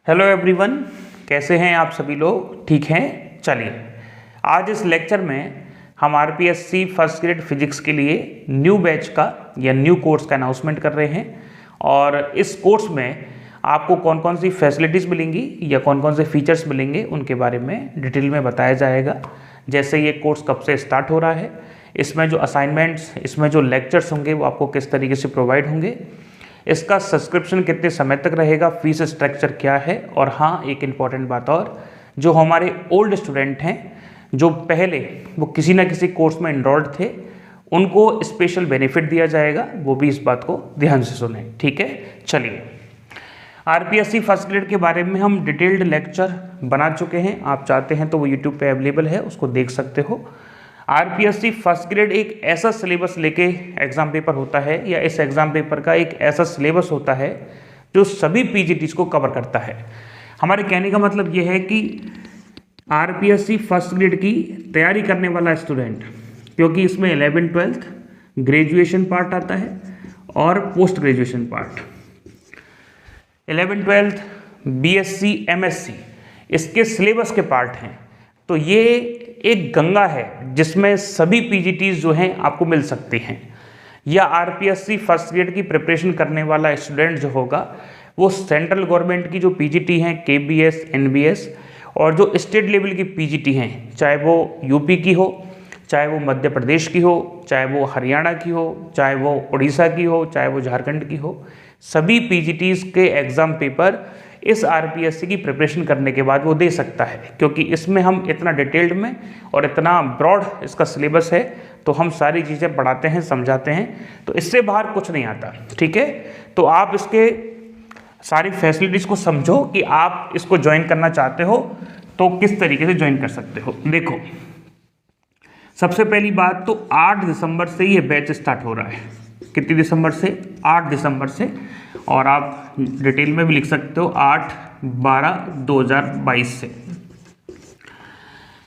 Hello everyone, कैसे हैं आप सभी लोग? ठीक हैं? चलिए आज इस लेक्चर में हम आरपीएससी फर्स्ट ग्रेड फिजिक्स के लिए न्यू बैच का या न्यू कोर्स का अनाउंसमेंट कर रहे हैं। और इस कोर्स में आपको कौन कौन सी फैसिलिटीज़ मिलेंगी या कौन कौन से फीचर्स मिलेंगे उनके बारे में डिटेल में बताया जाएगा। जैसे ये कोर्स कब से स्टार्ट हो रहा है, इसमें जो असाइनमेंट्स, इसमें जो लेक्चर्स होंगे वो आपको किस तरीके से प्रोवाइड होंगे, इसका सब्सक्रिप्शन कितने समय तक रहेगा, फीस स्ट्रक्चर क्या है। और हाँ, एक इम्पॉर्टेंट बात और, जो हमारे ओल्ड स्टूडेंट हैं जो पहले वो किसी ना किसी कोर्स में इनरोल्ड थे, उनको स्पेशल बेनिफिट दिया जाएगा, वो भी इस बात को ध्यान से सुने। ठीक है, चलिए आरपीएससी फर्स्ट ग्रेड के बारे में हम डिटेल्ड लेक्चर बना चुके हैं। आप चाहते हैं तो वो यूट्यूब पे अवेलेबल है, उसको देख सकते हो। आरपीएससी फर्स्ट ग्रेड एक ऐसा सिलेबस लेके एग्जाम पेपर होता है या इस एग्जाम पेपर का एक ऐसा सिलेबस होता है जो सभी पीजीटीज को कवर करता है। हमारे कहने का मतलब ये है कि आरपीएससी फर्स्ट ग्रेड की तैयारी करने वाला स्टूडेंट, क्योंकि इसमें 11th 12th ग्रेजुएशन पार्ट आता है और post graduation part, 11th 12th BSc MSc इसके सिलेबस के पार्ट हैं। तो ये एक गंगा है जिसमें सभी पीजीटीज जो हैं आपको मिल सकती हैं। या आरपीएससी फर्स्ट ग्रेड की प्रिपरेशन करने वाला स्टूडेंट जो होगा वो सेंट्रल गवर्नमेंट की जो पीजीटी हैं, केबीएस, एनबीएस, और जो स्टेट लेवल की पीजीटी हैं, चाहे वो यूपी की हो, चाहे वो मध्य प्रदेश की हो, चाहे वो हरियाणा की हो, चाहे वो उड़ीसा की हो, चाहे वो झारखंड की हो, सभी पीजीटीज के एग्ज़ाम पेपर इस आरपीएससी की प्रिपरेशन करने के बाद वो दे सकता है। क्योंकि इसमें हम इतना डिटेल्ड में और इतना ब्रॉड इसका सिलेबस है, तो हम सारी चीज़ें पढ़ाते हैं, समझाते हैं, तो इससे बाहर कुछ नहीं आता। ठीक है, तो आप इसके सारी फैसिलिटीज़ को समझो कि आप इसको ज्वाइन करना चाहते हो तो किस तरीके से ज्वाइन कर सकते हो। देखो, सबसे पहली बात तो 8 दिसंबर से ये बैच स्टार्ट हो रहा है। कितनी दिसंबर से? 8 दिसंबर से। और आप डिटेल में भी लिख सकते हो 8/12/2022 से।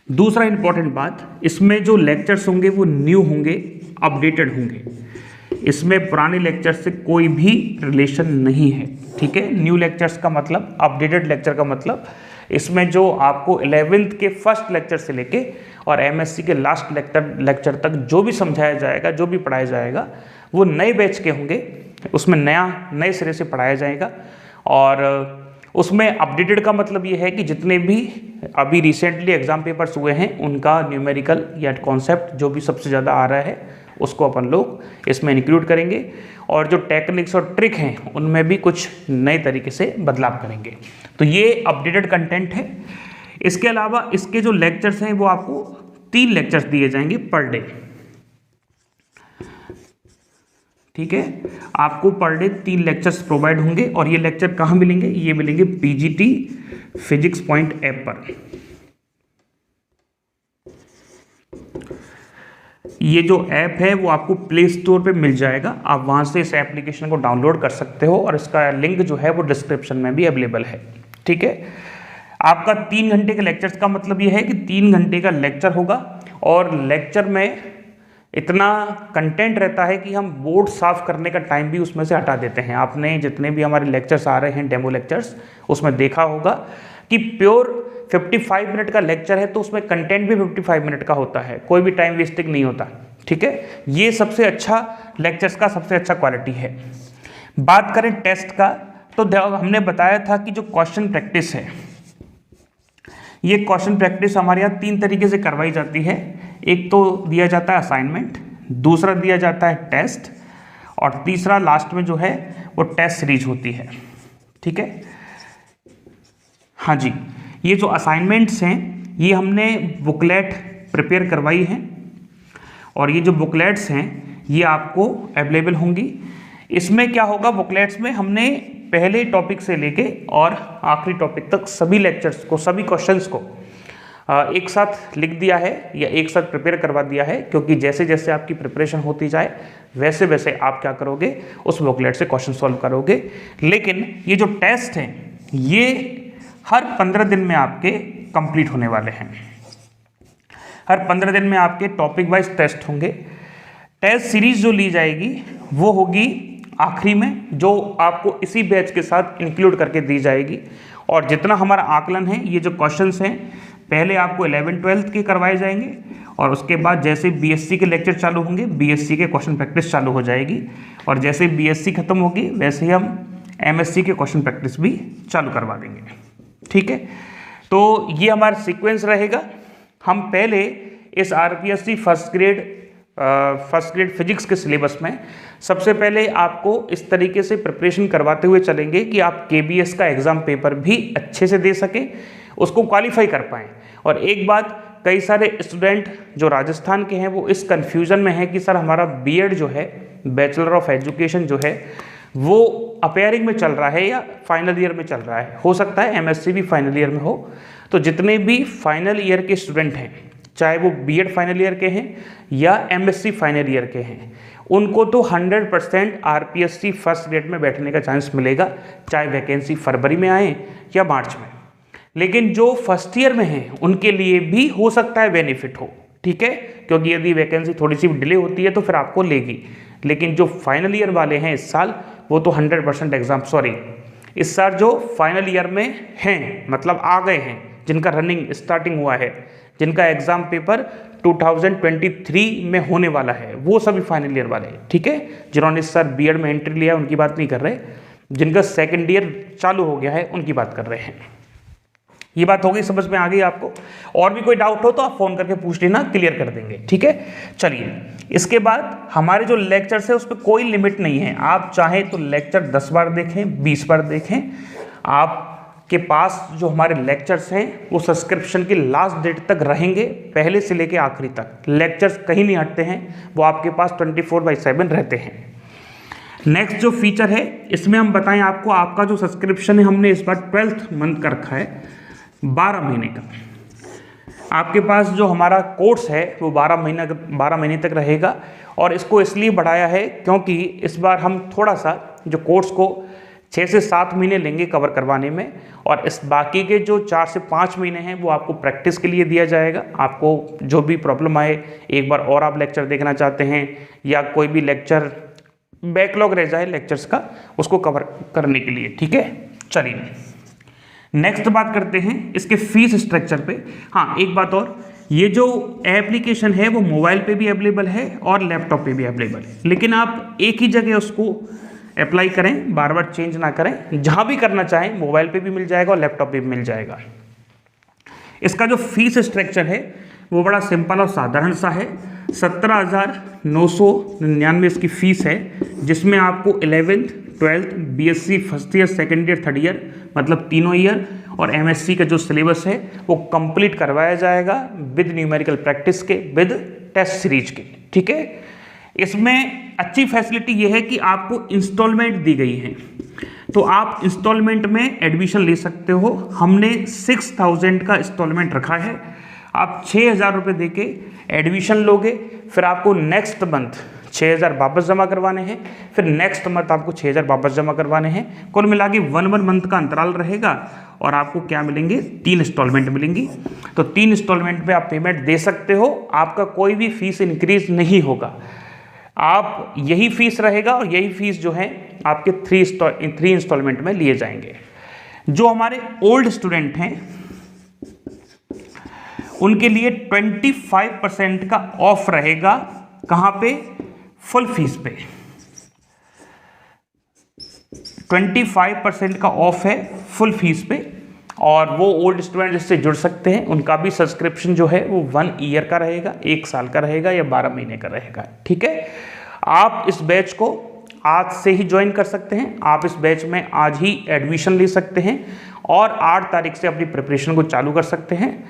दूसरा इंपॉर्टेंट बात, इसमें जो लेक्चर्स होंगे वो न्यू होंगे, अपडेटेड होंगे। इसमें पुराने लेक्चर से कोई भी रिलेशन नहीं है। ठीक है, न्यू लेक्चर्स का मतलब, अपडेटेड लेक्चर का मतलब, इसमें जो आपको 11th के फर्स्ट लेक्चर से लेके और एमएससी के लास्ट लेक्चर तक जो भी समझाया जाएगा, जो भी पढ़ाया जाएगा, वो नए बैच के होंगे। उसमें नए सिरे से पढ़ाया जाएगा। और उसमें अपडेटेड का मतलब ये है कि जितने भी अभी रिसेंटली एग्जाम पेपर्स हुए हैं उनका न्यूमेरिकल या कॉन्सेप्ट जो भी सबसे ज़्यादा आ रहा है उसको अपन लोग इसमें इंक्लूड करेंगे। और जो टेक्निक्स और ट्रिक हैं उनमें भी कुछ नए तरीके से बदलाव करेंगे। तो ये अपडेटेड कंटेंट है। इसके अलावा इसके जो लेक्चर्स हैं वो आपको 3 लेक्चर्स दिए जाएंगे पर डे। ठीक है, आपको पर डे 3 लेक्चर्स प्रोवाइड होंगे। और ये लेक्चर कहाँ मिलेंगे? ये मिलेंगे पीजीटी फिजिक्स पॉइंट ऐप पर। ये जो ऐप है वो आपको प्ले स्टोर पे मिल जाएगा। आप वहाँ से इस एप्लीकेशन को डाउनलोड कर सकते हो और इसका लिंक जो है वो डिस्क्रिप्शन में भी अवेलेबल है। ठीक है, आपका 3 घंटे के लेक्चर्स का मतलब ये है कि 3 घंटे का लेक्चर होगा। और लेक्चर में इतना कंटेंट रहता है कि हम बोर्ड साफ करने का टाइम भी उसमें से हटा देते हैं। आपने जितने भी हमारे लेक्चर्स आ रहे हैं, डेमो लेक्चर्स, उसमें देखा होगा कि प्योर 55 मिनट का लेक्चर है तो उसमें कंटेंट भी 55 मिनट का होता है, कोई भी टाइम वेस्टिंग नहीं होता। ठीक है, ये सबसे अच्छा लेक्चर्स का सबसे अच्छा क्वालिटी है। बात करें टेस्ट का, तो हमने बताया था कि जो क्वेश्चन प्रैक्टिस है, ये क्वेश्चन प्रैक्टिस हमारे यहाँ 3 तरीके से करवाई जाती है। एक तो दिया जाता है असाइनमेंट, दूसरा दिया जाता है टेस्ट, और तीसरा लास्ट में जो है वो टेस्ट सीरीज होती है। ठीक है, हाँ जी, ये जो असाइनमेंट्स हैं ये हमने बुकलेट प्रिपेयर करवाई है। और ये जो बुकलेट्स हैं ये आपको अवेलेबल होंगी। इसमें क्या होगा, बुकलेट्स में हमने पहले टॉपिक से लेके और आखिरी टॉपिक तक सभी लेक्चर्स को, सभी क्वेश्चंस को एक साथ लिख दिया है या एक साथ प्रिपेयर करवा दिया है। क्योंकि जैसे जैसे आपकी प्रिपरेशन होती जाए वैसे वैसे आप क्या करोगे, उस बुकलेट से क्वेश्चन सॉल्व करोगे। लेकिन ये जो टेस्ट हैं ये हर 15 दिन में आपके कंप्लीट होने वाले हैं। हर 15 दिन में आपके टॉपिक वाइज टेस्ट होंगे। टेस्ट सीरीज जो ली जाएगी वो होगी आखिरी में, जो आपको इसी बैच के साथ इंक्लूड करके दी जाएगी। और जितना हमारा आकलन है, ये जो क्वेश्चंस हैं पहले आपको 11th-12th के करवाए जाएंगे और उसके बाद जैसे बीएससी के लेक्चर चालू होंगे बीएससी के क्वेश्चन प्रैक्टिस चालू हो जाएगी और जैसे बीएससी खत्म होगी वैसे ही हम एमएससी के क्वेश्चन प्रैक्टिस भी चालू करवा देंगे। ठीक है, तो ये हमारा सीक्वेंस रहेगा। हम पहले इस आरपीएससी फर्स्ट ग्रेड फिजिक्स के सिलेबस में सबसे पहले आपको इस तरीके से प्रिपरेशन करवाते हुए चलेंगे कि आप केबीएस का एग्ज़ाम पेपर भी अच्छे से दे सकें, उसको क्वालिफाई कर पाएँ। और एक बात, कई सारे स्टूडेंट जो राजस्थान के हैं वो इस कन्फ्यूज़न में है कि सर हमारा बीएड जो है, बैचलर ऑफ एजुकेशन जो है, वो अपेयरिंग में चल रहा है या फाइनल ईयर में चल रहा है। हो सकता है एमएससी भी फाइनल ईयर में हो। तो जितने भी फाइनल ईयर के स्टूडेंट हैं, चाहे वो बीएड फाइनल ईयर के हैं या एमएससी फाइनल ईयर के हैं, उनको तो 100% आरपीएससी फर्स्ट ग्रेड में बैठने का चांस मिलेगा, चाहे वैकेंसी फरवरी में आए या मार्च में। लेकिन जो फर्स्ट ईयर में हैं उनके लिए भी हो सकता है बेनिफिट हो। ठीक है, क्योंकि यदि वैकेंसी थोड़ी सी डिले होती है तो फिर आपको लेगी। लेकिन जो फाइनल ईयर वाले हैं इस साल, वो तो 100% एग्जाम, इस साल जो फाइनल ईयर में हैं, मतलब आ गए हैं, जिनका रनिंग स्टार्टिंग हुआ है, जिनका एग्जाम पेपर 2023 में होने वाला है, वो सभी फाइनल ईयर वाले। ठीक है, जिन्होंने इस साल बीएड में एंट्री लिया उनकी बात नहीं कर रहे, जिनका सेकेंड ईयर चालू हो गया है उनकी बात कर रहे हैं। ये बात हो गई, समझ में आ गई आपको? और भी कोई डाउट हो तो आप फोन करके पूछ लेना, क्लियर कर देंगे। ठीक है, चलिए इसके बाद हमारे जो लेक्चर्स है उस पर कोई लिमिट नहीं है। आप चाहें तो लेक्चर 10 बार देखें, 20 बार देखें। आपके पास जो हमारे लेक्चर्स हैं वो सब्सक्रिप्शन की लास्ट डेट तक रहेंगे, पहले से लेके आखिरी तक। लेक्चर्स कहीं नहीं हटते हैं, वो आपके पास 24/7 रहते हैं। नेक्स्ट जो फीचर है इसमें हम बताएं आपको, आपका जो सब्सक्रिप्शन है हमने इस बार 12th मंथ का रखा है, 12 महीने का। आपके पास जो हमारा कोर्स है वो 12 महीने तक रहेगा। और इसको इसलिए बढ़ाया है क्योंकि इस बार हम थोड़ा सा जो कोर्स को 6 से 7 महीने लेंगे कवर करवाने में, और इस बाकी के जो 4 से 5 महीने हैं वो आपको प्रैक्टिस के लिए दिया जाएगा। आपको जो भी प्रॉब्लम आए, एक बार और आप लेक्चर देखना चाहते हैं या कोई भी लेक्चर बैकलॉग रह जाए लेक्चर्स का, उसको कवर करने के लिए। ठीक है, चलिए नेक्स्ट बात करते हैं इसके फीस स्ट्रक्चर पे। हाँ, एक बात और, ये जो एप्लीकेशन है वो मोबाइल पे भी अवेलेबल है और लैपटॉप पे भी अवेलेबल है, लेकिन आप एक ही जगह उसको अप्लाई करें, बार बार चेंज ना करें। जहाँ भी करना चाहें मोबाइल पे भी मिल जाएगा और लैपटॉप पे भी मिल जाएगा। इसका जो फीस स्ट्रक्चर है वो बड़ा सिंपल और साधारण सा है। 17,999 इसकी फ़ीस है, जिसमें आपको 11th 12th BSc first year, second year, third year, मतलब तीनों ईयर, और एमएससी का जो सिलेबस है वो कंप्लीट करवाया जाएगा विद न्यूमेरिकल प्रैक्टिस के, विद टेस्ट सीरीज के। ठीक है, इसमें अच्छी फैसिलिटी ये है कि आपको इंस्टॉलमेंट दी गई है, तो आप इंस्टॉलमेंट में एडमिशन ले सकते हो। हमने 6,000 का इंस्टॉलमेंट रखा है। आप 6,000 रुपये दे के एडमिशन लोगे, फिर आपको नेक्स्ट मंथ 6,000 वापस जमा करवाने हैं, फिर नेक्स्ट मंथ आपको 6,000 वापस जमा करवाने हैं। कुल मिला के 1 मंथ का अंतराल रहेगा और आपको क्या मिलेंगे, 3 इंस्टॉलमेंट मिलेंगी। तो 3 इंस्टॉलमेंट पे आप पेमेंट दे सकते हो, आपका कोई भी फीस इंक्रीज नहीं होगा। आप यही फीस रहेगा और यही फीस जो है आपके 3 इंस्टॉलमेंट में लिए जाएंगे। जो हमारे ओल्ड स्टूडेंट हैं उनके लिए 25% का ऑफ रहेगा। कहाँ पे? फुल फीस पे 25% का ऑफ है फुल फीस पे। और वो ओल्ड स्टूडेंट जिससे जुड़ सकते हैं उनका भी सब्सक्रिप्शन जो है वो 1 ईयर का रहेगा, 1 साल का रहेगा या 12 महीने का रहेगा। ठीक है, आप इस बैच को आज से ही ज्वाइन कर सकते हैं। आप इस बैच में आज ही एडमिशन ले सकते हैं और 8 तारीख से अपनी प्रिपरेशन को चालू कर सकते हैं।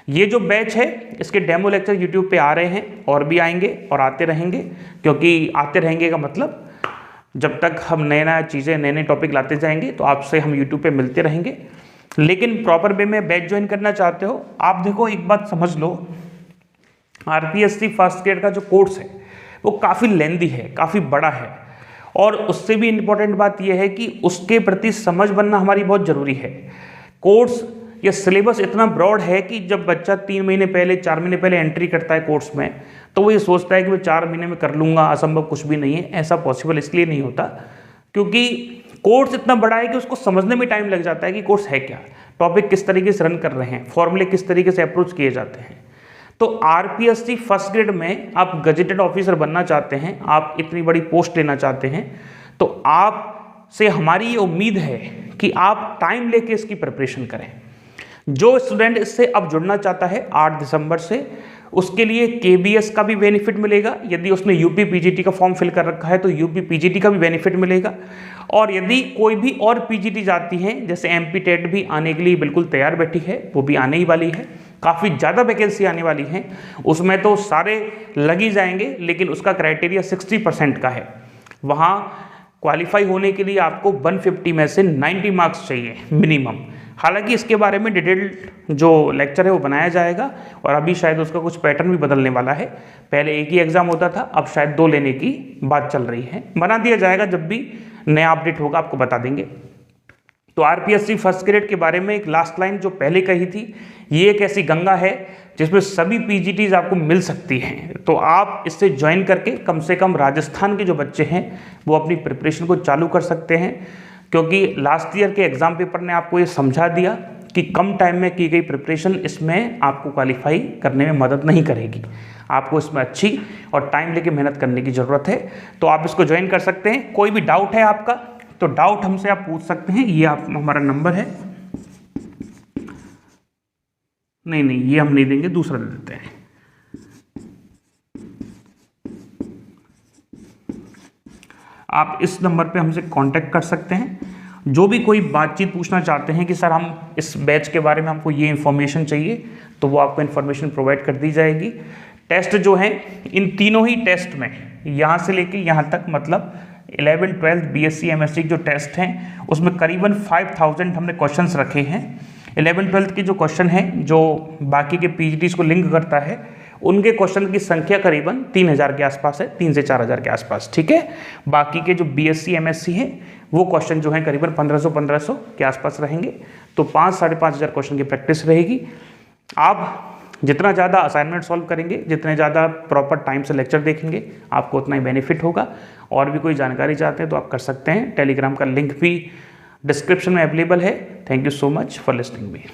ये जो बैच है इसके डेमो लेक्चर यूट्यूब पे आ रहे हैं और भी आएंगे और आते रहेंगे, क्योंकि आते रहेंगे का मतलब जब तक हम नए चीज़ें, नए टॉपिक लाते जाएंगे तो आपसे हम यूट्यूब पे मिलते रहेंगे। लेकिन प्रॉपर वे में बैच ज्वाइन करना चाहते हो, आप देखो एक बात समझ लो, आरपीएससी फर्स्ट ग्रेड का जो कोर्स है वो काफ़ी लेंदी है, काफ़ी बड़ा है, और उससे भी इम्पोर्टेंट बात यह है कि उसके प्रति समझ बनना हमारी बहुत ज़रूरी है। कोर्स या सिलेबस इतना ब्रॉड है कि जब बच्चा 3 महीने पहले, 4 महीने पहले एंट्री करता है कोर्स में, तो वो ये सोचता है कि मैं 4 महीने में कर लूँगा, असंभव कुछ भी नहीं है। ऐसा पॉसिबल इसलिए नहीं होता क्योंकि कोर्स इतना बड़ा है कि उसको समझने में टाइम लग जाता है कि कोर्स है क्या, टॉपिक किस तरीके से रन कर रहे हैं, फॉर्मूले किस तरीके से अप्रोच किए जाते हैं। तो आरपीएससी फर्स्ट ग्रेड में आप गजेटेड ऑफिसर बनना चाहते हैं, आप इतनी बड़ी पोस्ट लेना चाहते हैं, तो आप से हमारी ये उम्मीद है कि आप टाइम लेके इसकी प्रिपरेशन करें। जो स्टूडेंट इससे अब जुड़ना चाहता है 8 दिसंबर से, उसके लिए केबीएस का भी बेनिफिट मिलेगा। यदि उसने यूपी पीजीटी का फॉर्म फिल कर रखा है तो यूपी पीजीटी का भी बेनिफिट मिलेगा। और यदि कोई भी और पीजीटी जाती है, जैसे एमपी टेट भी आने के लिए बिल्कुल तैयार बैठी है, वो भी आने ही वाली है, काफ़ी ज़्यादा वैकेंसी आने वाली है, उसमें तो सारे लग ही जाएंगे, लेकिन उसका क्राइटेरिया 60% का है। वहाँ क्वालिफाई होने के लिए आपको 150 में से 90 मार्क्स चाहिए मिनिमम। हालांकि इसके बारे में डिटेल्ड जो लेक्चर है वो बनाया जाएगा, और अभी शायद उसका कुछ पैटर्न भी बदलने वाला है। पहले एक ही एग्जाम होता था, अब शायद 2 लेने की बात चल रही है। बना दिया जाएगा, जब भी नया अपडेट होगा आपको बता देंगे। तो आरपीएससी फर्स्ट ग्रेड के बारे में एक लास्ट लाइन जो पहले कही थी, ये एक ऐसी गंगा है जिसमें सभी पीजीटीज आपको मिल सकती हैं। तो आप इससे ज्वाइन करके कम से कम राजस्थान के जो बच्चे हैं वो अपनी प्रिपरेशन को चालू कर सकते हैं, क्योंकि लास्ट ईयर के एग्जाम पेपर ने आपको ये समझा दिया कि कम टाइम में की गई प्रिपरेशन इसमें आपको क्वालिफाई करने में मदद नहीं करेगी। आपको इसमें अच्छी और टाइम लेके मेहनत करने की ज़रूरत है। तो आप इसको ज्वाइन कर सकते हैं। कोई भी डाउट है आपका तो डाउट हमसे आप पूछ सकते हैं। ये आप हमारा नंबर है, नहीं ये हम नहीं देंगे, दूसरा दे देते हैं। आप इस नंबर पे हमसे कांटेक्ट कर सकते हैं। जो भी कोई बातचीत पूछना चाहते हैं कि सर हम इस बैच के बारे में, हमको ये इन्फॉर्मेशन चाहिए, तो वो आपको इन्फॉर्मेशन प्रोवाइड कर दी जाएगी। टेस्ट जो है, इन तीनों ही टेस्ट में यहाँ से लेके यहाँ तक, मतलब 11, 12, बीएससी एमएससी जो टेस्ट हैं उसमें करीबन 5000 हमने क्वेश्चंस रखे हैं। 11, 12 के जो क्वेश्चन हैं, जो बाकी के पीजीटीज को लिंक करता है, उनके क्वेश्चन की संख्या करीबन 3000 के आसपास है, 3 से 4000 के आसपास, ठीक है। बाकी के जो बीएससी एमएससी है वो क्वेश्चन जो है करीबन 1500 के आसपास रहेंगे। तो 5-5.5 क्वेश्चन की प्रैक्टिस रहेगी। आप जितना ज़्यादा असाइनमेंट सॉल्व करेंगे, जितने ज़्यादा प्रॉपर टाइम से लेक्चर देखेंगे, आपको उतना ही बेनिफिट होगा। और भी कोई जानकारी चाहते हैं तो आप कर सकते हैं। टेलीग्राम का लिंक भी डिस्क्रिप्शन में अवेलेबल है। Thank you so much for listening me.